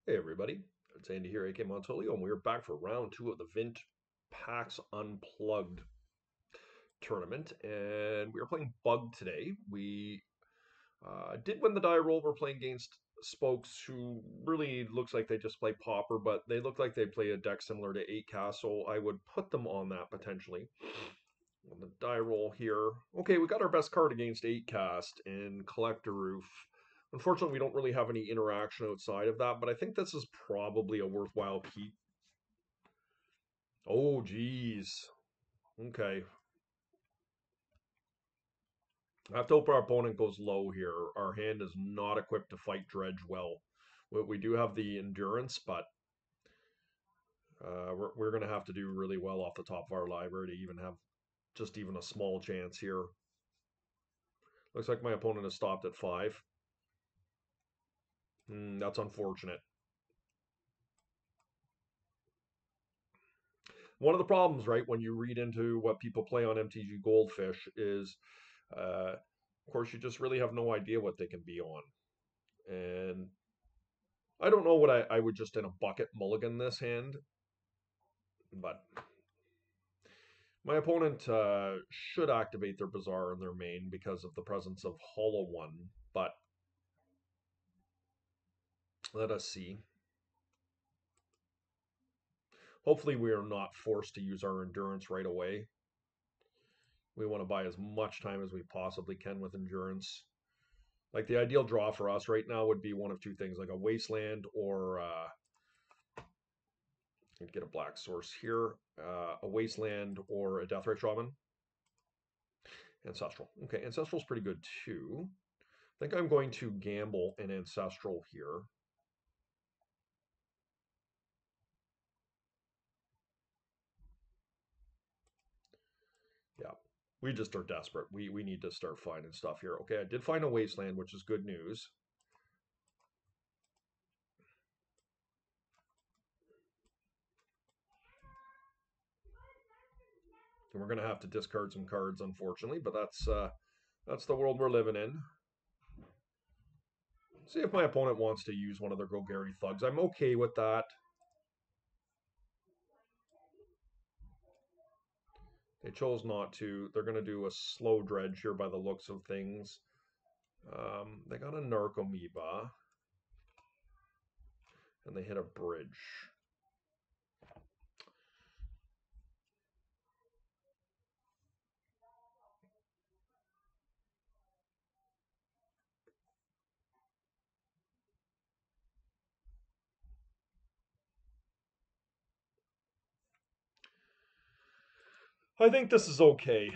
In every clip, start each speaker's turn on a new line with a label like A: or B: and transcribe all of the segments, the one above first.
A: Hey everybody, it's Andy here, aka Montolio, and we're back for round 2 of the PAX Unplugged tournament, and we are playing Bug today. We did win the die roll. We're playing against Spokes, who really looks like they just play Pauper, but they look like they play a deck similar to 8-cast, so I would put them on that potentially. On the die roll here. Okay, we got our best card against 8-cast in Collector Roof. Unfortunately, we don't really have any interaction outside of that, but I think this is probably a worthwhile keep. Oh, geez. Okay. I have to hope our opponent goes low here. Our hand is not equipped to fight Dredge well. We do have the endurance, but we're going to have to do really well off the top of our library to even have just even a small chance here. Looks like my opponent has stopped at 5. That's unfortunate. One of the problems, right, when you read into what people play on MTG Goldfish is, of course, you just really have no idea what they can be on. And I don't know what I would just in a bucket mulligan this hand, but my opponent should activate their Bazaar in their main because of the presence of Hollow One, but let us see. Hopefully we are not forced to use our Endurance right away. We want to buy as much time as we possibly can with Endurance. Like the ideal draw for us right now would be one of two things, like a Wasteland or get a black source here, a Wasteland or a Deathrite Shaman. Ancestral. Okay, Ancestral's pretty good too. I think I'm going to gamble an Ancestral here. Yeah, we just are desperate. We need to start finding stuff here. Okay, I did find a Wasteland, which is good news. And we're going to have to discard some cards, unfortunately, but that's the world we're living in. See if my opponent wants to use one of their Golgari Thugs. I'm okay with that. They chose not to. They're going to do a slow Dredge here by the looks of things. They got a Narcomoeba. And they hit a bridge. I think this is okay.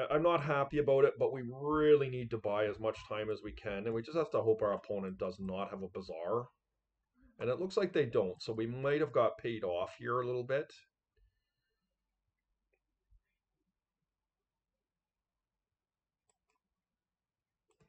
A: I'm not happy about it, but we really need to buy as much time as we can, and we just have to hope our opponent does not have a Bazaar. And it looks like they don't, so we might have got paid off here a little bit.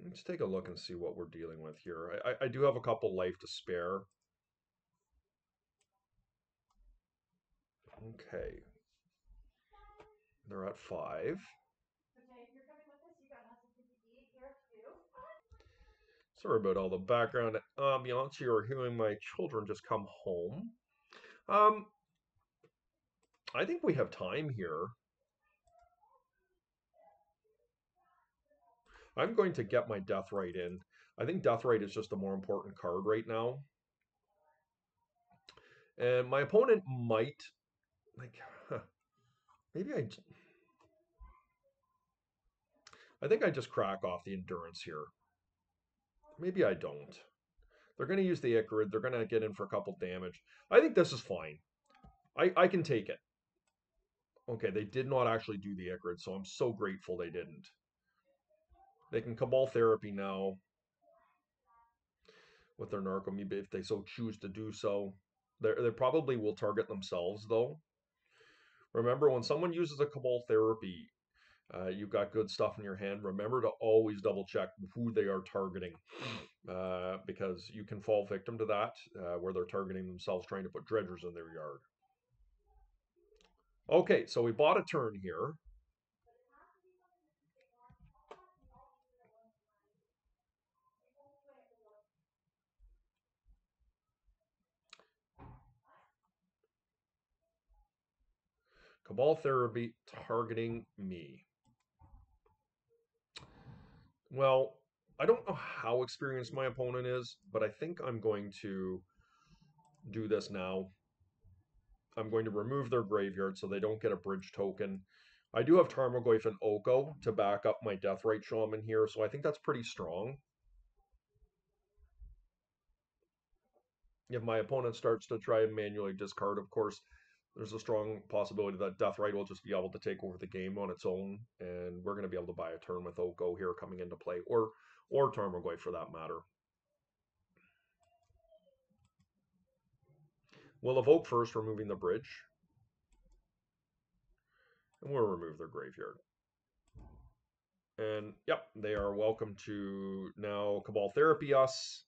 A: Let's take a look and see what we're dealing with here. I do have a couple life to spare. Okay. They're at 5. Sorry about all the background ambiance. You're hearing my children just come home. I think we have time here. I'm going to get my Deathrite in. I think Deathrite is just a more important card right now. And my opponent might, like, maybe I think I just crack off the Endurance here. Maybe I don't. They're going to use the Icarid. They're going to get in for a couple damage. I think this is fine. I can take it. Okay, they did not actually do the Icarid, so I'm so grateful they didn't. They can Cabal Therapy now with their Narcomoeba if they so choose to do so. They probably will target themselves, though. Remember, when someone uses a Cabal Therapy, you've got good stuff in your hand. Remember to always double check who they are targeting, because you can fall victim to that, where they're targeting themselves trying to put dredgers in their yard. Okay, so we bought a turn here. Cabal Therapy targeting me. Well, I don't know how experienced my opponent is, but I think I'm going to do this now. I'm going to remove their graveyard so they don't get a bridge token. I do have Tarmogoyf and Oko to back up my Deathrite Shaman here, so I think that's pretty strong. If my opponent starts to try and manually discard, of course, there's a strong possibility that Deathrite will just be able to take over the game on its own, and we're going to be able to buy a turn with Oko here coming into play, or Tarmogoyf for that matter. We'll evoke first, removing the bridge, and we'll remove their graveyard. And yep, they are welcome to now Cabal Therapy us.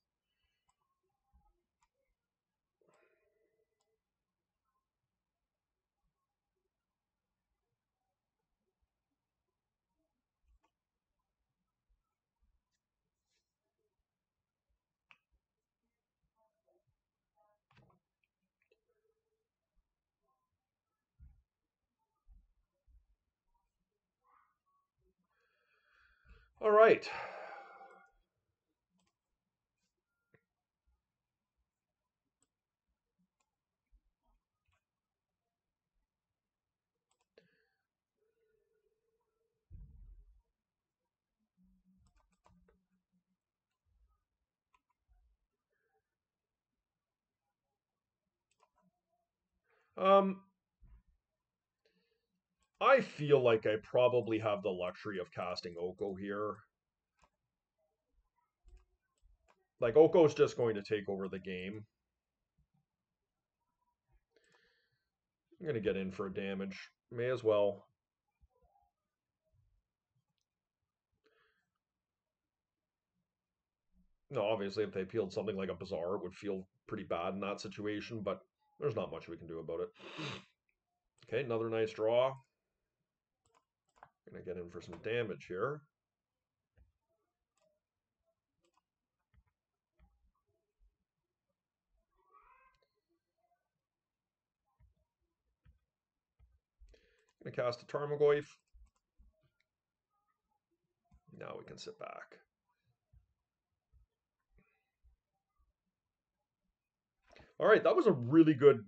A: All right. Um, I feel like I probably have the luxury of casting Oko here. Like, Oko's just going to take over the game. I'm going to get in for a damage. May as well. No, obviously, if they peeled something like a Bazaar, it would feel pretty bad in that situation, but there's not much we can do about it. Okay, another nice draw. Gonna get in for some damage here. Gonna cast a Tarmogoyf. Now we can sit back. All right, that was a really good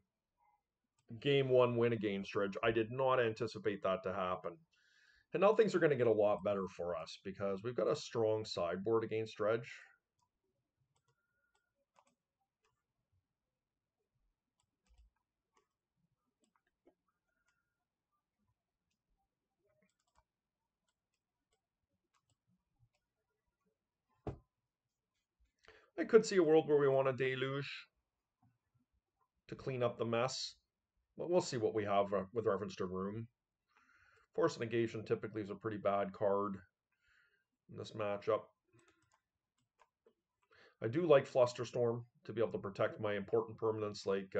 A: game one win against Dredge. I did not anticipate that to happen. And now things are going to get a lot better for us because we've got a strong sideboard against Dredge. I could see a world where we want a Deluge to clean up the mess, but we'll see what we have with reference to room. Force Negation typically is a pretty bad card in this matchup. I do like Flusterstorm to be able to protect my important permanents like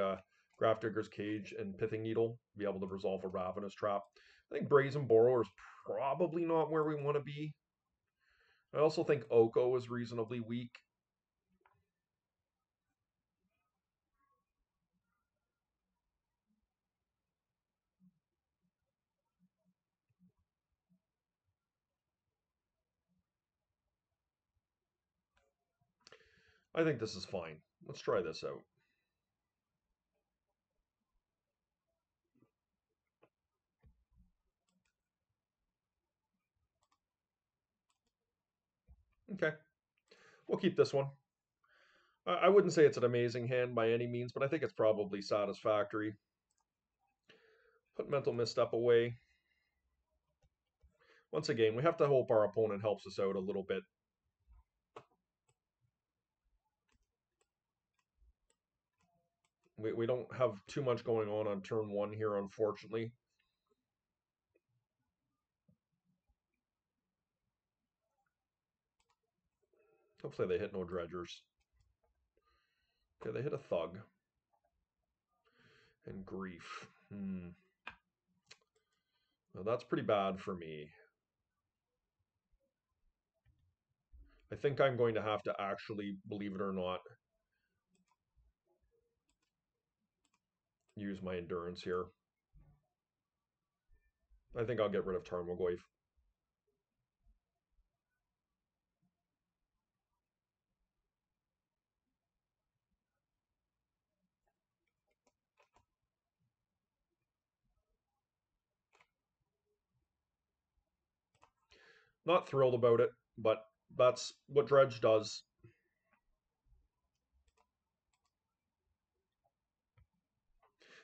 A: Grafdigger's Cage and Pithing Needle, be able to resolve a Ravenous Trap. I think Brazen Borrower is probably not where we want to be. I also think Oko is reasonably weak. I think this is fine. Let's try this out. Okay, we'll keep this one. I wouldn't say it's an amazing hand by any means, but I think it's probably satisfactory. Put Mental Misstep away. Once again, we have to hope our opponent helps us out a little bit. We don't have too much going on turn one here, unfortunately. Hopefully they hit no dredgers. Okay, they hit a thug. And grief. Now that's pretty bad for me. I think I'm going to have to actually, believe it or not, use my endurance here. I think I'll get rid of Tarmogoyf. Not thrilled about it, but that's what Dredge does.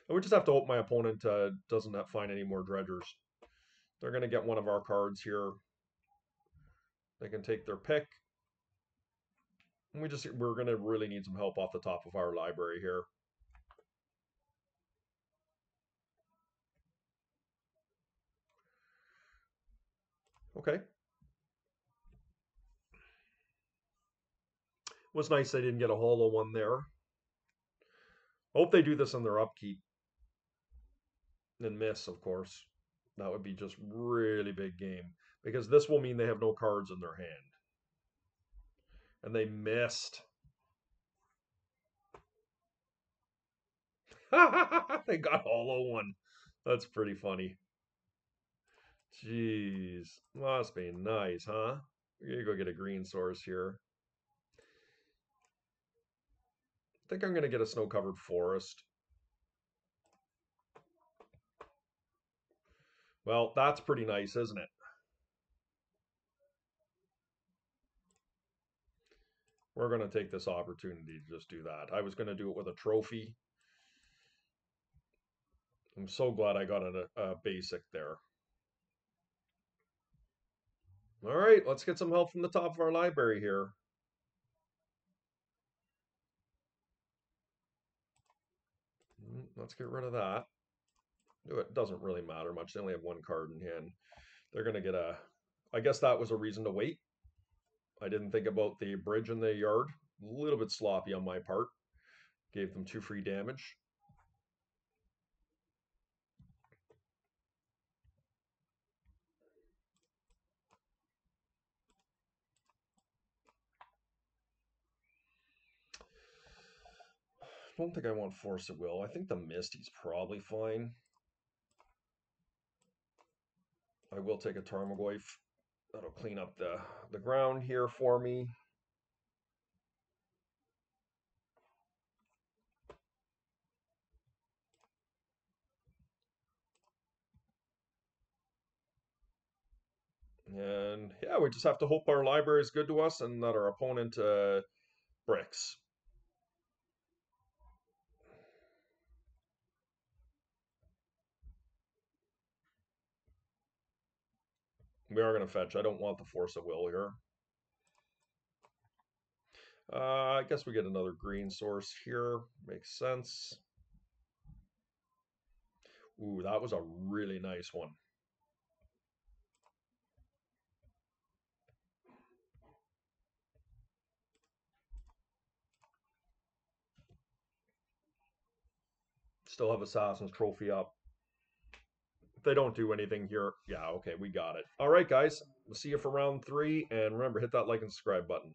A: And we just have to hope my opponent doesn't find any more Dredgers. They're going to get one of our cards here. They can take their pick. And we're going to really need some help off the top of our library here. Okay. Was nice they didn't get a hollow one there. Hope they do this in their upkeep. And miss, of course. That would be just really big game. Because this will mean they have no cards in their hand. And they missed. They got hollow one. That's pretty funny. Jeez. Must be nice, huh? We're gonna go get a green source here. I think I'm gonna get a snow-covered forest. Well, that's pretty nice, isn't it? We're gonna take this opportunity to just do that. I was gonna do it with a trophy. I'm so glad I got a basic there. All right, let's get some help from the top of our library here. Let's get rid of that. It doesn't really matter much. They only have one card in hand. They're going to get a... I guess that was a reason to wait. I didn't think about the bridge in the yard. A little bit sloppy on my part. Gave them 2 free damage. I don't think I want Force of Will. I think the Misty's probably fine. I will take a Tarmogoyf. That'll clean up the ground here for me. And yeah, we just have to hope our library is good to us and that our opponent bricks. We are going to fetch. I don't want the Force of Will here. I guess we get another green source here. Makes sense. Ooh, that was a really nice one. Still have Assassin's Trophy up. If they don't do anything here, yeah, okay, we got it. All right, guys. We'll see you for round 3. And remember, hit that like and subscribe button.